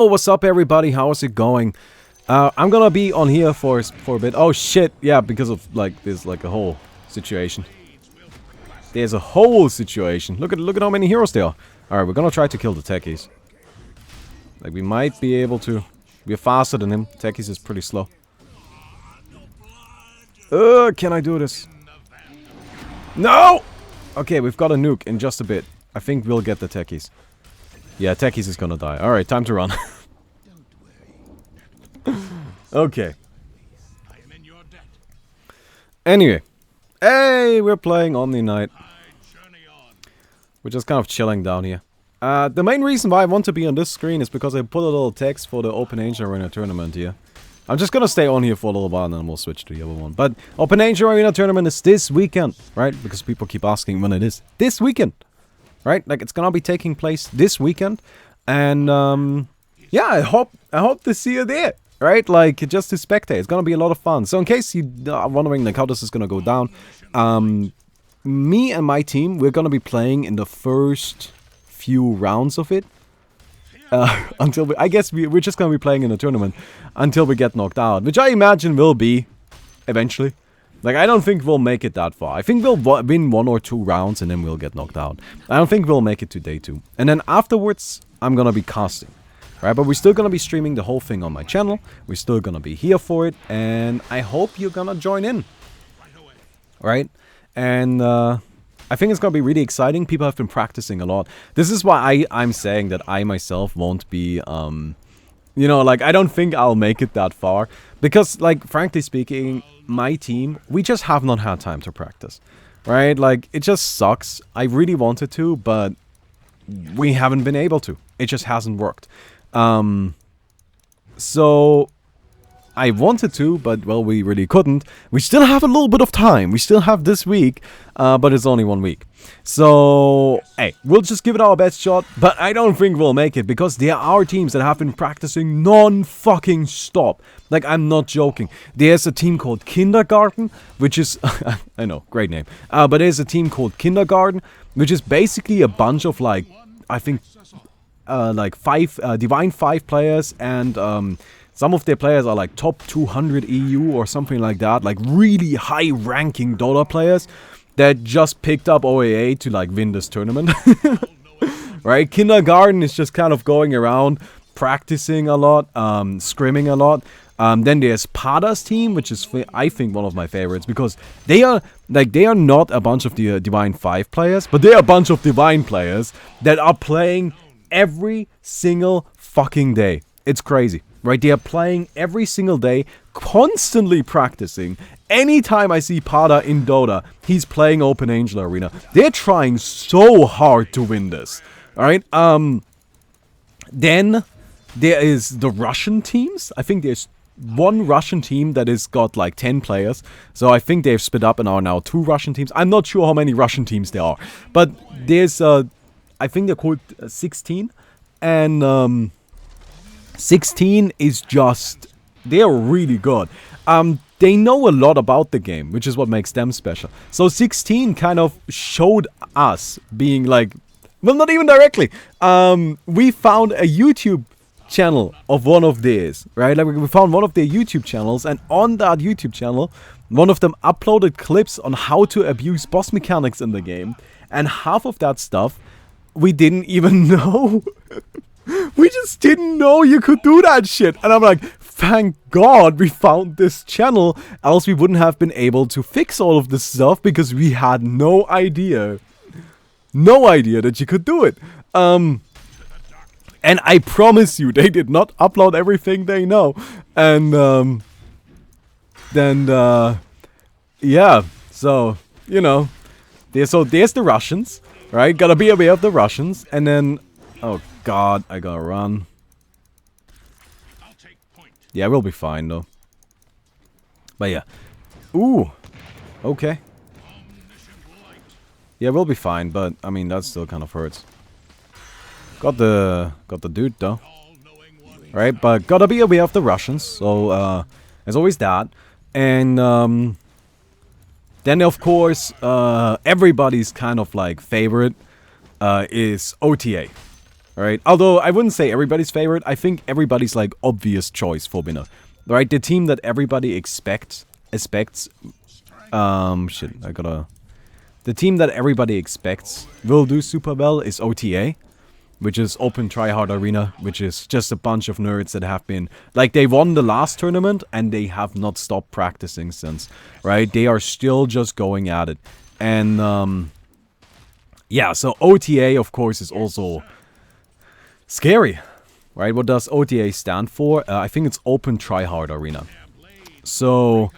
Oh, what's up, everybody? How is it going? I'm gonna be on here for a bit. Oh shit! Yeah, because of like there's like a whole situation. There's a whole situation. Look at how many heroes there are. All right, we're gonna try to kill the techies. Like we might be able to. We're faster than him. Techies is pretty slow. Can I do this? No! Okay, we've got a nuke in just a bit. I think we'll get the techies. Yeah, techies is gonna die. Alright, time to run. Okay. Anyway. Hey, we're playing Omniknight. We're just kind of chilling down here. The main reason why I want to be on this screen is because I put a little text for the Open Angel Arena tournament here. I'm just gonna stay on here for a little while and then we'll switch to the other one. But Open Angel Arena tournament is this weekend, right? Because people keep asking when it is. This weekend! Right? Like, it's gonna be taking place this weekend. And, yeah, I hope to see you there. Right? Like, just to spectate. It's gonna be a lot of fun. So, in case you are wondering, like, how this is gonna go down. Me and my team, we're gonna be playing in the first few rounds of it. Until we, I guess we're just gonna be playing in the tournament until we get knocked out. Which I imagine will be, eventually. Like, I don't think we'll make it that far. I think we'll win 1 or 2 rounds and then we'll get knocked out. I don't think we'll make it to day 2. And then afterwards, I'm gonna be casting. Right, but we're still gonna be streaming the whole thing on my channel. We're still gonna be here for it. And I hope you're gonna join in. Right? And, I think it's gonna be really exciting. People have been practicing a lot. This is why I'm saying that I myself won't be, you know, like, I don't think I'll make it that far. Because, like, frankly speaking, my team, we just have not had time to practice. Right? Like, it just sucks. I really wanted to, but we haven't been able to. It just hasn't worked. So I wanted to, but, well, we really couldn't. We still have a little bit of time. We still have this week, but it's only 1 week. So, hey, we'll just give it our best shot, but I don't think we'll make it, because there are teams that have been practicing non-fucking-stop. Like, I'm not joking. There's a team called Kindergarten, which is, I know, great name. But there's a team called Kindergarten, which is basically a bunch of, like, I think, like, Divine 5 players, and, some of their players are like top 200 EU or something like that. Like really high-ranking Dota players that just picked up OAA to like win this tournament. Right? Kindergarten is just kind of going around practicing a lot, scrimming a lot. Then there's Pada's team, which is, I think, one of my favorites, because they are not a bunch of the Divine 5 players, but they are a bunch of Divine players that are playing every single fucking day. It's crazy. Right, they are playing every single day, constantly practicing. Anytime I see Pada in Dota, he's playing Open Angel Arena. They're trying so hard to win this. Alright, then there is the Russian teams. I think there's one Russian team that has got like 10 players. So I think they've split up and are now 2 Russian teams. I'm not sure how many Russian teams there are. But there's, I think they're called 16. And, 16 is just, they are really good. They know a lot about the game, which is what makes them special. So 16 kind of showed us being like, well, not even directly. We found a YouTube channel of one of theirs, right? Like we found one of their YouTube channels, and on that YouTube channel, one of them uploaded clips on how to abuse boss mechanics in the game. And half of that stuff, we didn't even know. We just didn't know you could do that shit. And I'm like, thank God we found this channel. Else we wouldn't have been able to fix all of this stuff, because we had no idea. No idea that you could do it. And I promise you, they did not upload everything they know. And, yeah. So, you know. There's the Russians, right? Gotta be aware of the Russians. And then, oh God, I gotta run. Yeah, we'll be fine though. But yeah. Ooh. Okay. Yeah, we'll be fine, but I mean that still kind of hurts. Got the dude though. Right, but gotta be aware of the Russians, so there's always that. And then of course everybody's kind of like favorite is OTA. Alright, although I wouldn't say everybody's favorite. I think everybody's like obvious choice for winner. Right, the team that everybody expects, shit, I gotta... The team that everybody expects will do super well is OTA, which is Open Tryhard Arena, which is just a bunch of nerds that have been... Like, they won the last tournament, and they have not stopped practicing since, right? They are still just going at it. And, yeah, so OTA, of course, is also scary, right? What does OTA stand for? I think it's Open Tryhard Arena. So...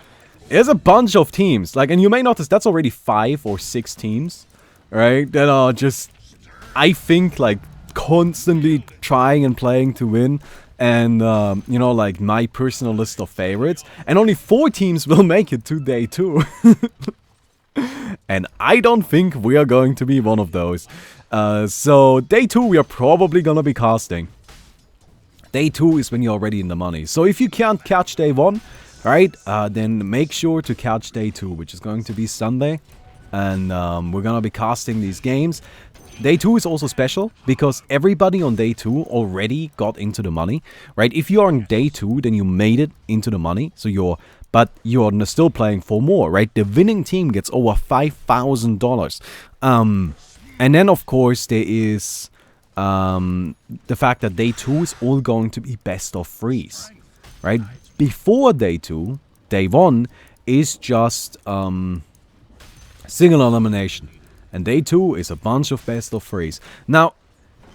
There's a bunch of teams, like, and you may notice that's already 5 or 6 teams, right, that are just, I think, like, constantly trying and playing to win, and, you know, like, my personal list of favorites, and only 4 teams will make it to day 2, and I don't think we are going to be one of those. So, day 2 we are probably gonna be casting. Day 2 is when you're already in the money, so if you can't catch day 1, right, then make sure to catch day 2, which is going to be Sunday. And we're gonna be casting these games. Day 2 is also special, because everybody on day 2 already got into the money, right? If you're on day 2, then you made it into the money, so but you're still playing for more, right? The winning team gets over $5,000. And then, of course, there is the fact that day 2 is all going to be best of 3s, right? Before day 2, day 1 is just single elimination. And day 2 is a bunch of best of 3s. Now,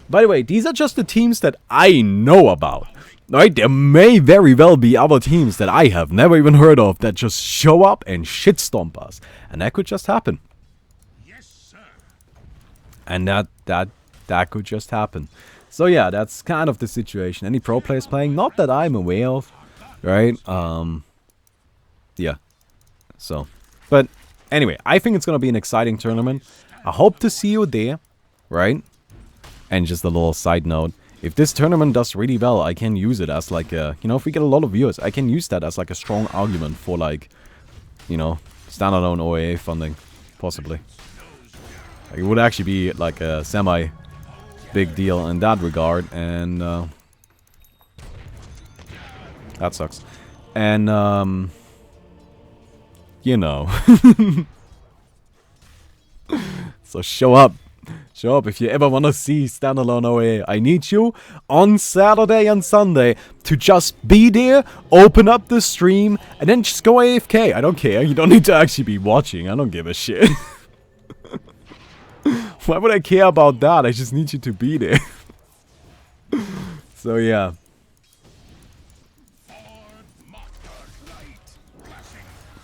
by the way, these are just the teams that I know about. Right? There may very well be other teams that I have never even heard of that just show up and shitstomp us. And that could just happen. Yes, sir. And that could just happen. So yeah, that's kind of the situation. Any pro players playing? Not that I'm aware of. Right? Yeah. So. But, anyway, I think it's gonna be an exciting tournament. I hope to see you there. Right? And just a little side note. If this tournament does really well, I can use it as like a... You know, if we get a lot of viewers, I can use that as like a strong argument for like... You know, standalone OAA funding. Possibly. Like, it would actually be like a semi-big deal in that regard. And, that sucks. And, you know. So show up. Show up if you ever want to see standalone OA. I need you on Saturday and Sunday to just be there, open up the stream, and then just go AFK. I don't care. You don't need to actually be watching. I don't give a shit. Why would I care about that? I just need you to be there. So, yeah.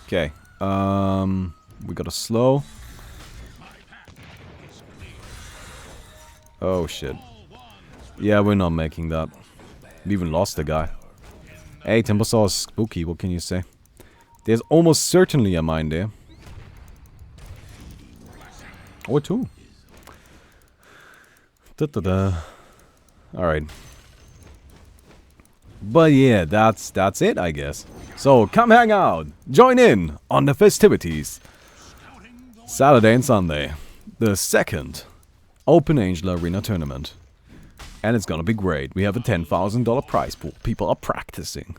Okay, we got a slow. Oh shit. Yeah, we're not making that. We even lost the guy. Hey, Timbersaw is spooky, what can you say? There's almost certainly a mine there. Or 2. Da-da-da. Alright. But yeah, that's it, I guess. So, come hang out. Join in on the festivities. Saturday and Sunday. The second Open Angel Arena tournament. And it's gonna be great. We have a $10,000 prize pool. People are practicing.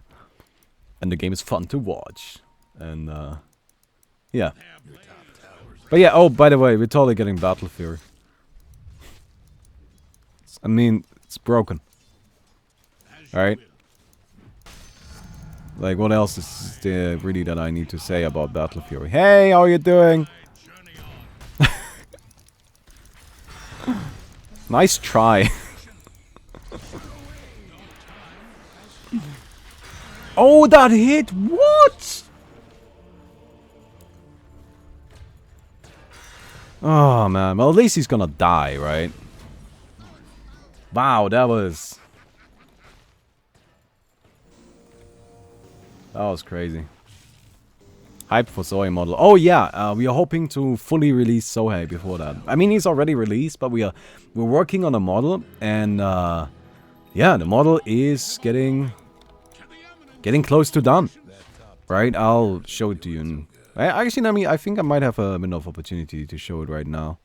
And the game is fun to watch. And, yeah. But yeah, oh, by the way, we're totally getting Battle Fury. I mean, it's broken. Alright? Like, what else is there really that I need to say about Battle Fury? Hey, how are you doing? Nice try. Oh, that hit! What? Oh, man. Well, at least he's gonna die, right? Wow, that was crazy. Hype for Zoe model. Oh yeah, we are hoping to fully release Sohei before that. I mean, he's already released, but we're working on a model, and yeah, the model is getting close to done. Right? I'll show it to you. Actually, I mean, I think I might have a window of opportunity to show it right now.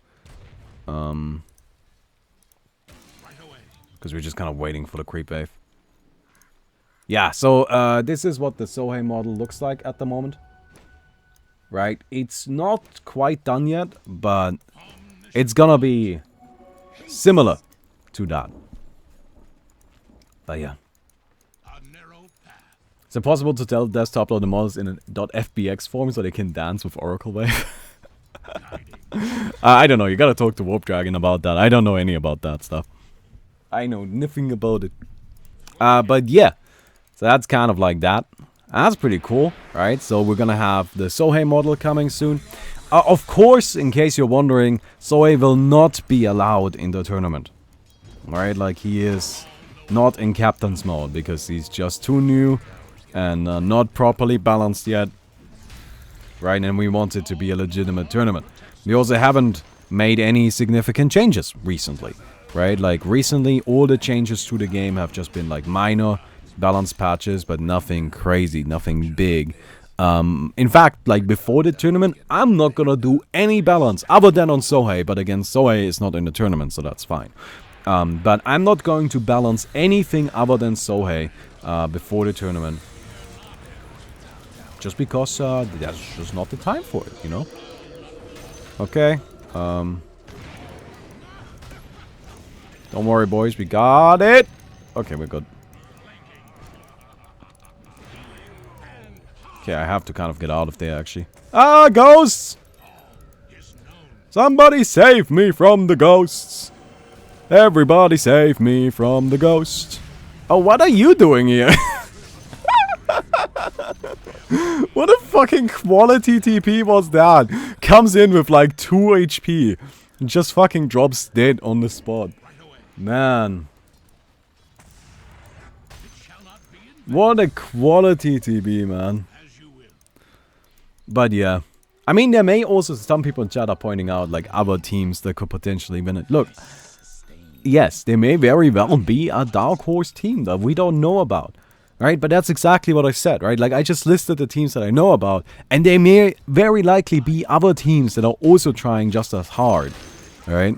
Because we're just kind of waiting for the creep wave. Yeah, so this is what the Sohei model looks like at the moment. Right? It's not quite done yet, but it's gonna be similar to that. But yeah. Is it possible to tell desktop upload the models in a .fbx form so they can dance with Oracle Wave? I don't know, you gotta talk to Warp Dragon about that. I don't know any about that stuff. I know nothing about it. But yeah, so that's kind of like that. That's pretty cool, right? So we're gonna have the Sohei model coming soon. Of course, in case you're wondering, Sohei will not be allowed in the tournament. Right, like he is not in captain's mode because he's just too new and not properly balanced yet. Right, and we want it to be a legitimate tournament. We also haven't made any significant changes recently. Right, like recently all the changes to the game have just been like minor balance patches, but nothing crazy, nothing big. In fact, like before the tournament, I'm not gonna do any balance other than on Sohei, but again, Sohei is not in the tournament, so that's fine. But I'm not going to balance anything other than Sohei before the tournament. Just because that's just not the time for it, you know? Okay. Don't worry, boys, we got it! Okay, we're good. Okay, I have to kind of get out of there, actually. Ah, ghosts! Somebody save me from the ghosts! Everybody save me from the ghost. Oh, what are you doing here? What a fucking quality TP was that? Comes in with like 2 HP. And just fucking drops dead on the spot. Man. What a quality TP, man. But yeah. I mean, there may also, some people in chat are pointing out like other teams that could potentially win it. Look. Yes, they may very well be a dark horse team that we don't know about. Right? But that's exactly what I said, right? Like, I just listed the teams that I know about, and they may very likely be other teams that are also trying just as hard, right?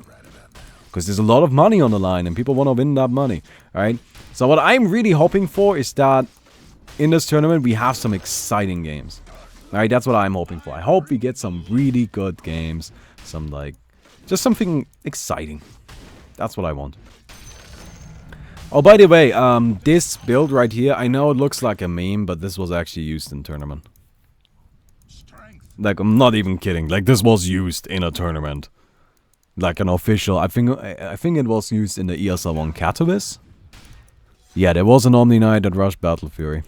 Because there's a lot of money on the line, and people want to win that money, right? So what I'm really hoping for is that in this tournament, we have some exciting games. Right? That's what I'm hoping for. I hope we get some really good games. Some, like, just something exciting. That's what I want. Oh, by the way, this build right here, I know it looks like a meme, but this was actually used in tournament. Like, I'm not even kidding. Like, this was used in a tournament. Like an official, I think it was used in the ESL 1 Katowice. Yeah, there was an Omniknight that rushed Battle Fury.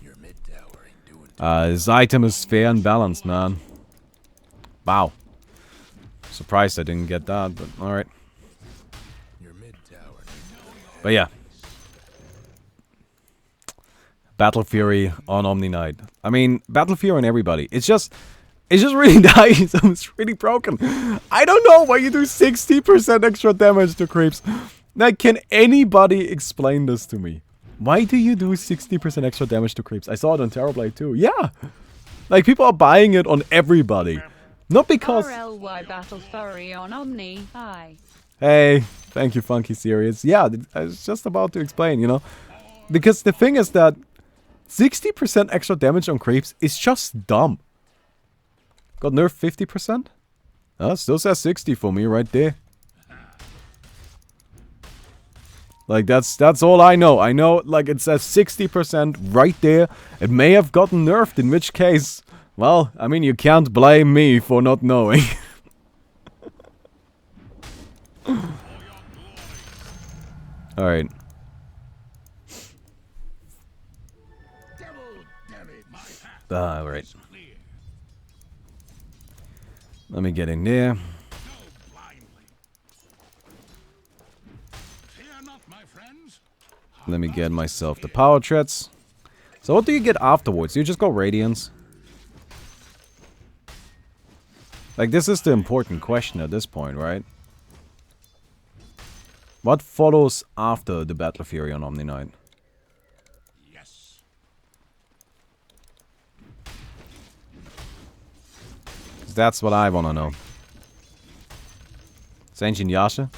This item is fair and balanced, man. Wow. Surprised I didn't get that, but alright. But yeah. Battle Fury on Omniknight. I mean, Battle Fury on everybody. It's just really nice. It's really broken. I don't know why you do 60% extra damage to creeps. Like, can anybody explain this to me? Why do you do 60% extra damage to creeps? I saw it on Terrorblade too. Yeah. Like, people are buying it on everybody. Not because... RLY Battle Fury on Omni. Hi. Hey, thank you, Funky Serious. Yeah, I was just about to explain, you know. Because the thing is that 60% extra damage on creeps is just dumb. Got nerfed 50%? Still says 60 for me right there. Like, that's all I know. I know, like, it says 60% right there. It may have gotten nerfed, in which case... Well, I mean, you can't blame me for not knowing. Alright. Alright. Let me get in there. Let me get myself the power treads. So what do you get afterwards? You just go Radiance? Like, this is the important question at this point, right? What follows after the Battle Fury on Omniknight? Yes. That's what I wanna know. Saint Yasha?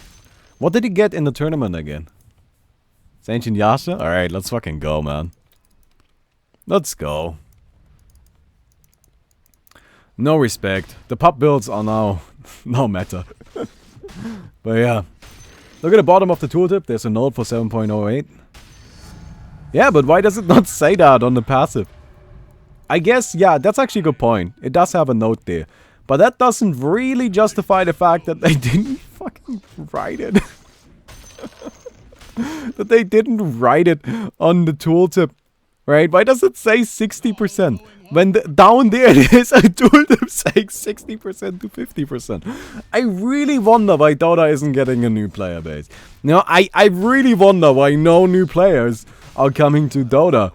What did he get in the tournament again? Ancient Yasha? Alright, let's fucking go, man. Let's go. No respect. The pop builds are now no matter. But yeah. Look at the bottom of the tooltip. There's a note for 7.08. Yeah, but why does it not say that on the passive? I guess, yeah, that's actually a good point. It does have a note there. But that doesn't really justify the fact that they didn't fucking write it. That they didn't write it on the tooltip. Right? Why does it say 60%? When down there it is a tooltip saying 60% to 50%. I really wonder why Dota isn't getting a new player base. You know, I really wonder why no new players are coming to Dota.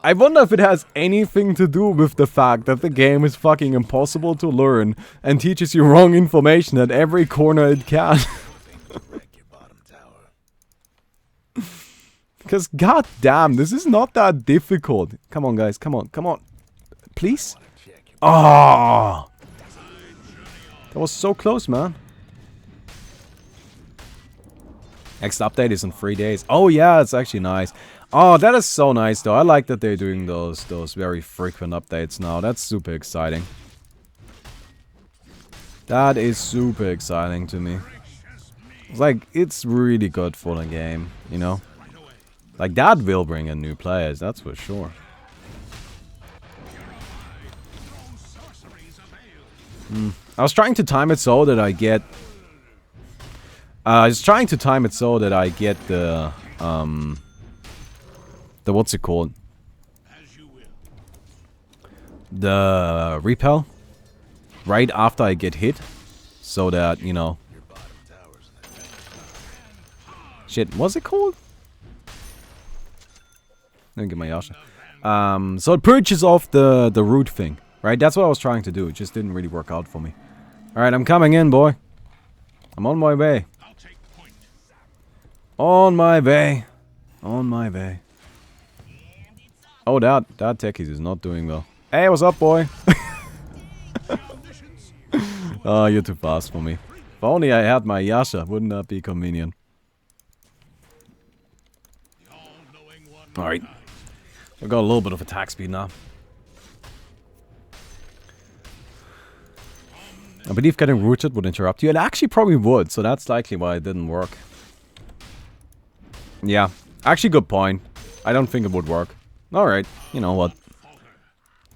I wonder if it has anything to do with the fact that the game is fucking impossible to learn and teaches you wrong information at every corner it can. Because goddamn, this is not that difficult. Come on, guys, come on, come on. Please? Oh! That was so close, man. Next update is in 3 days. Oh yeah, it's actually nice. Oh, that is so nice though. I like that they're doing those very frequent updates now. That's super exciting. That is super exciting to me. It's like, it's really good for the game, you know? Like, that will bring in new players, that's for sure. I was trying to time it so that I get... the what's it called? The repel. Right after I get hit. So that, you know... Shit, what's it called? Let me get my Yasha. So it purges off the root thing. Right, that's what I was trying to do. It just didn't really work out for me. Alright, I'm coming in, boy. I'm on my way. On my way. On my way. Oh, that techies is not doing well. Hey, what's up, boy? Oh, you're too fast for me. If only I had my Yasha, wouldn't that be convenient? Alright. I've got a little bit of attack speed now. I believe getting rooted would interrupt you. It actually probably would, so that's likely why it didn't work. Yeah, actually good point. I don't think it would work. Alright, you know what.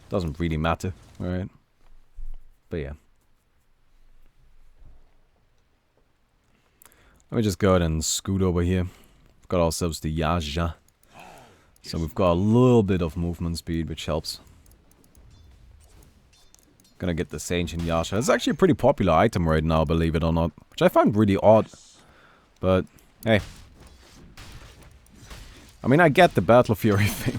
Doesn't really matter, alright. But yeah. Let me just go ahead and scoot over here. We've got ourselves the Yasha. So we've got a little bit of movement speed, which helps. Gonna get the Ancient Yasha. It's actually a pretty popular item right now, believe it or not. Which I find really odd. But, hey. I mean, I get the Battle Fury thing.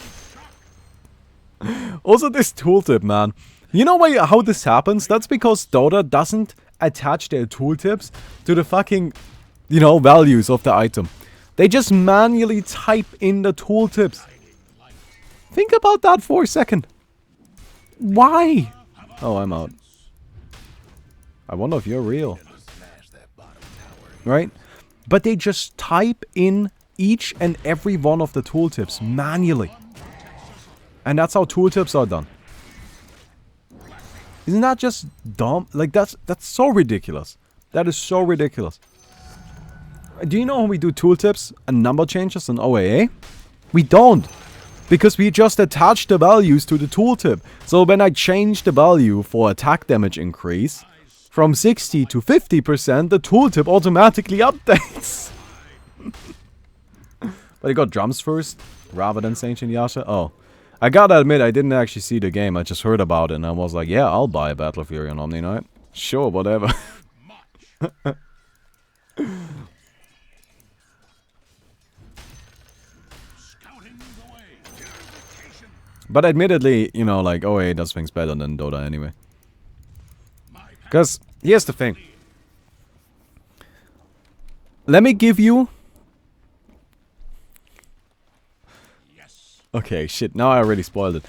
Also, this tooltip, man. You know how this happens? That's because Dota doesn't attach their tooltips to the fucking, you know, values of the item. They just manually type in the tooltips. Think about that for a second. Why? Oh, I'm out. I wonder if you're real. Right? But they just type in each and every one of the tooltips manually. And that's how tooltips are done. Isn't that just dumb? Like, that's so ridiculous. That is so ridiculous. Do you know how we do tooltips and number changes in OAA? We don't. Because we just attach the values to the tooltip. So when I change the value for attack damage increase from 60 to 50%, the tooltip automatically updates. But I got drums first, rather than Ancient Yasha. Oh. I gotta admit, I didn't actually see the game. I just heard about it and I was like, yeah, I'll buy a Battle Fury on Omniknight. Sure, whatever. But admittedly, you know, like, OAA does things better than Dota anyway. Because, here's the thing. Let me give you... Okay, shit, now I already spoiled it.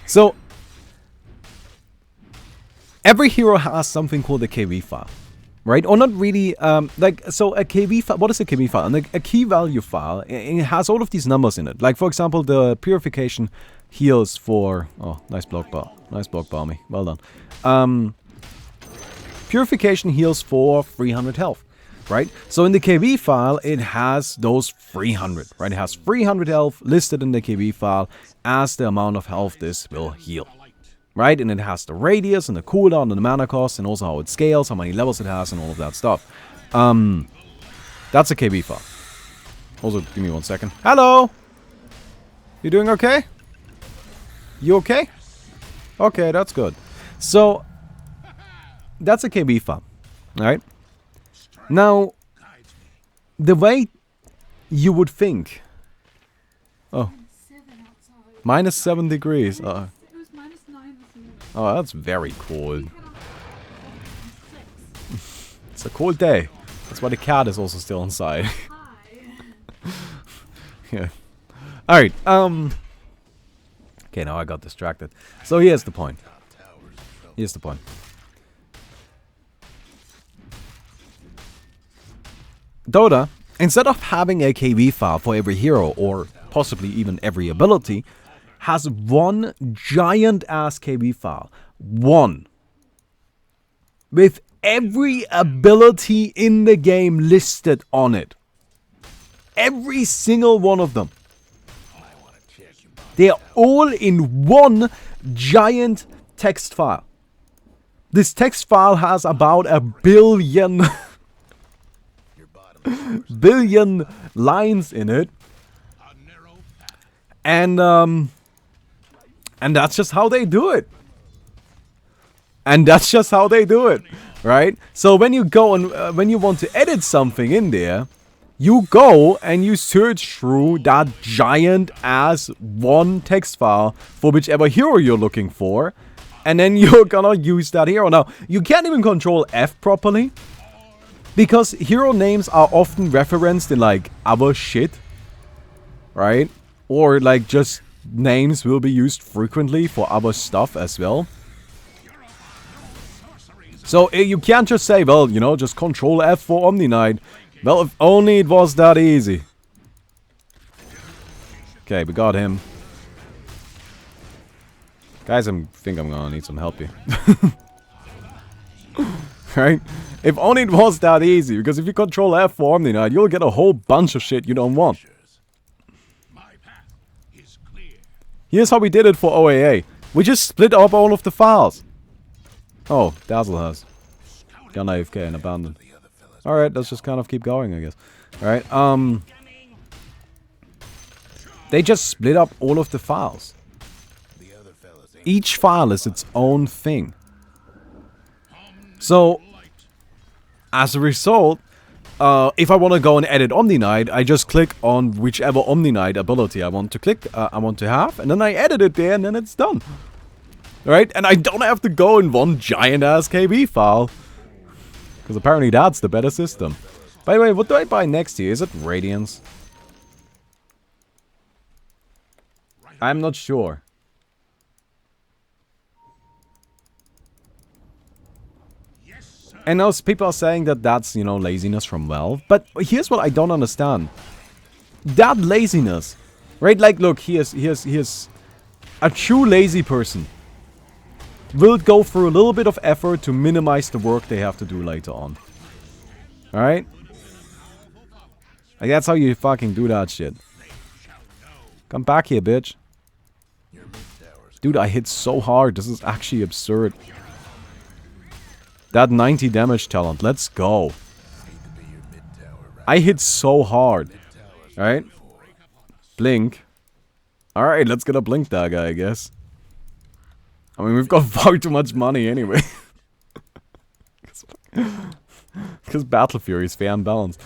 So... Every hero has something called a KV file. right? Or not really, like, so a KB file, what is a KB file? And a key value file, it has all of these numbers in it. Like, for example, the purification heals for, oh, nice block, Baumi, well done. Purification heals for 300 health, right? So in the KB file, it has those 300, right? It has 300 health listed in the KB file as the amount of health this will heal. Right, and it has the radius and the cooldown and the mana cost and also how it scales, how many levels it has and all of that stuff. That's a KB file. Also, give me 1 second. Hello! You doing okay? You okay? Okay, that's good. So, that's a KB file. Alright? Now, the way you would think... Oh. -7 degrees. Oh, that's very cold. It's a cold day. That's why the cat is also still inside. Yeah. Alright, okay, now I got distracted. So here's the point. Here's the point. Dota, instead of having a KB file for every hero, or possibly even every ability, has one giant-ass KB file. One. With every ability in the game listed on it. Every single one of them. They are all in one giant text file. This text file has about 1 billion... billion lines in it. And that's just how they do it. And that's just how they do it, right? So when you go and when you want to edit something in there, you go and you search through that giant ass one text file for whichever hero you're looking for, and then you're gonna use that hero. Now, you can't even control F properly because hero names are often referenced in like other shit, right? Or like just names will be used frequently for other stuff as well. So you can't just say, well, you know, just control F for Omniknight. Well, if only it was that easy. Okay, we got him. Guys, I think I'm gonna need some help here. Right? If only it was that easy, because if you control F for Omniknight, you'll get a whole bunch of shit you don't want. Here's how we did it for OAA. We just split up all of the files. Oh, Dazzle has gone AFK and abandoned. Alright, let's just kind of keep going, I guess. Alright, they just split up all of the files. Each file is its own thing. So, as a result, if I want to go and edit Omniknight, I just click on whichever Omniknight ability I want to have, and then I edit it there, and then it's done. Right? And I don't have to go in one giant-ass KB file. Because apparently that's the better system. By the way, what do I buy next here? Is it Radiance? I'm not sure. And now people are saying that that's, you know, laziness from Valve. But here's what I don't understand. That laziness, right? Like, look, here's a true lazy person will go through a little bit of effort to minimize the work they have to do later on. Alright? Like, that's how you fucking do that shit. Come back here, bitch. Dude, I hit so hard. This is actually absurd. That 90 damage talent. Let's go. I hit so hard. Alright? Blink. Alright, let's get a blink that guy, I guess. I mean, we've got far too much money anyway. Because Battle Fury is fair and balanced.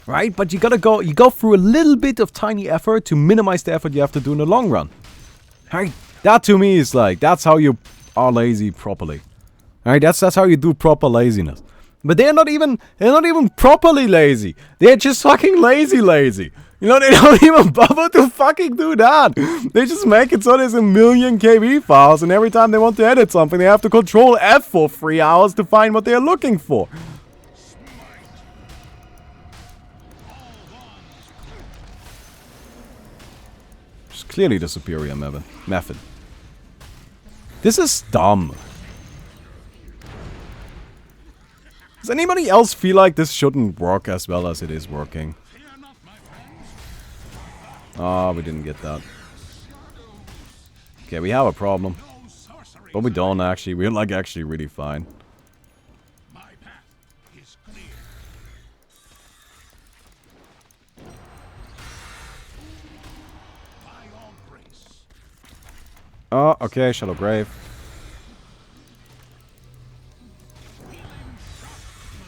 Right? But you go through a little bit of tiny effort to minimize the effort you have to do in the long run. Right? That to me is like, that's how you are lazy properly. Right? That's how you do proper laziness. But they're not even properly lazy. They're just fucking lazy. You know, they don't even bother to fucking do that. They just make it so there's a million KB files, and every time they want to edit something, they have to control F for 3 hours to find what they're looking for. It's clearly the superior method. This is dumb. Does anybody else feel like this shouldn't work as well as it is working? Oh, we didn't get that. Okay, we have a problem. But we don't actually. We're like actually really fine. Oh, okay, Shallow Grave.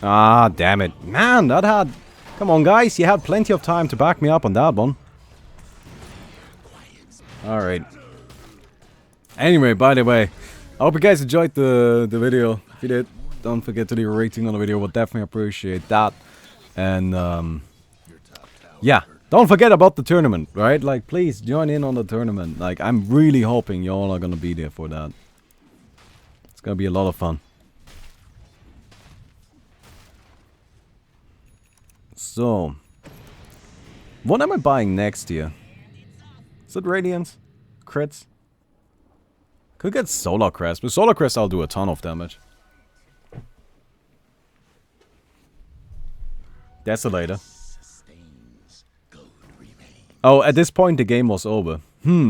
Ah, damn it. Man, that had... Come on, guys, you had plenty of time to back me up on that one. Alright. Anyway, by the way, I hope you guys enjoyed the video. If you did, don't forget to leave a rating on the video. We'll definitely appreciate that. And, yeah. Don't forget about the tournament, right? Like, please join in on the tournament. Like, I'm really hoping y'all are gonna be there for that. It's gonna be a lot of fun. So, what am I buying next here? Is it Radiance? Crits? Could get Solar Crest. With Solar Crest I'll do a ton of damage. Desolator. Oh, at this point the game was over.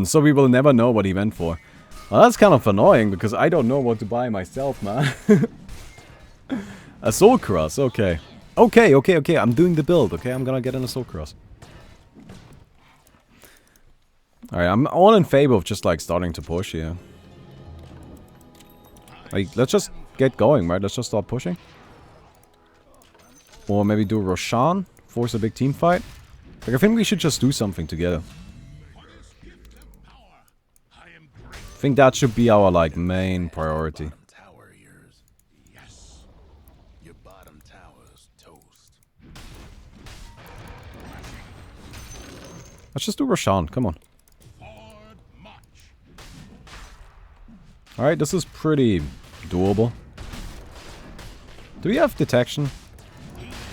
So we will never know what he went for. Well, that's kind of annoying because I don't know what to buy myself, man. A Soul Cross, okay. Okay, I'm doing the build, okay? I'm gonna get an Assault Cross. Alright, I'm all in favor of just like starting to push here. Like, let's just get going, right? Let's just start pushing. Or maybe do Roshan, force a big team fight. Like, I think we should just do something together. I think that should be our like main priority. Let's just do Roshan, come on. Alright, this is pretty doable. Do we have detection?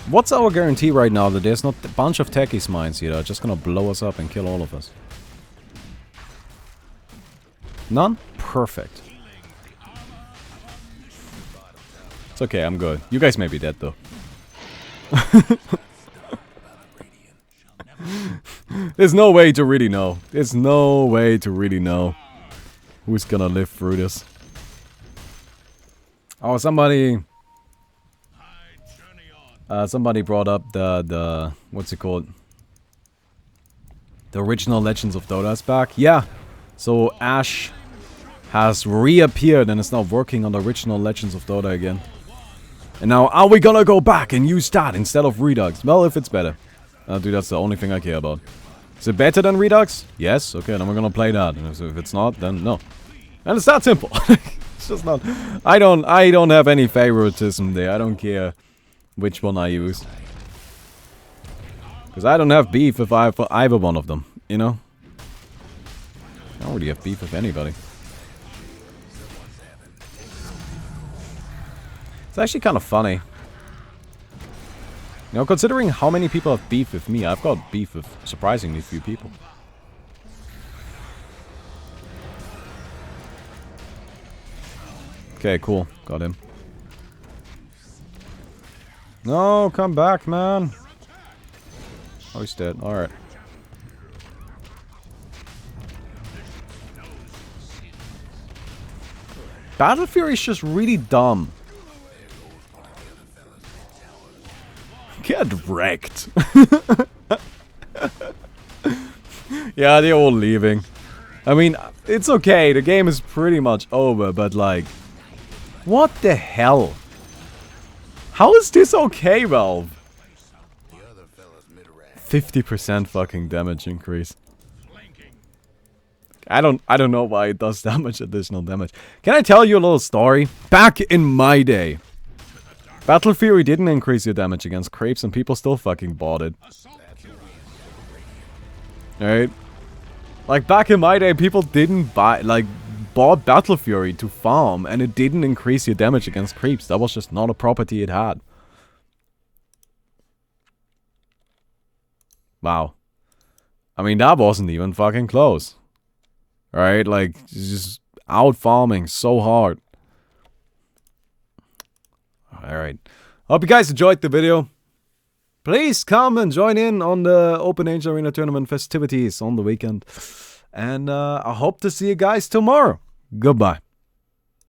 What's our guarantee right now that there's not a bunch of techies mines here that are just gonna blow us up and kill all of us? None? Perfect. It's okay, I'm good. You guys may be dead though. There's no way to really know. There's no way to really know who's gonna live through this. Oh, somebody brought up the what's it called? The original Legends of Dota is back. Yeah. So Ash has reappeared and is now working on the original Legends of Dota again. And now, are we gonna go back and use that instead of Redux? Well, if it's better. Dude, that's the only thing I care about. Is it better than Redux? Yes. Okay, then we're gonna play that. And if it's not, then no. And it's that simple. It's just not. I don't have any favoritism there. I don't care which one I use. Because I don't have beef with either one of them, you know? I don't really have beef with anybody. It's actually kind of funny. You know, considering how many people have beef with me, I've got beef with surprisingly few people. Okay, cool. Got him. No, come back, man. Oh, he's dead. Alright. Battle Fury is just really dumb. Get wrecked. Yeah, they're all leaving. I mean, it's okay. The game is pretty much over, but like... What the hell? How is this okay, Valve? 50% fucking damage increase. I don't know why it does that much additional damage. Can I tell you a little story? Back in my day, Battle Fury didn't increase your damage against creeps and people still fucking bought it. Right? Like back in my day, people didn't bought Battle Fury to farm, and it didn't increase your damage against creeps. That was just not a property it had. Wow. I mean, that wasn't even fucking close. Right? Like, just out farming so hard. Alright. Hope you guys enjoyed the video. Please come and join in on the Open Angel Arena Tournament festivities on the weekend. And I hope to see you guys tomorrow. Goodbye.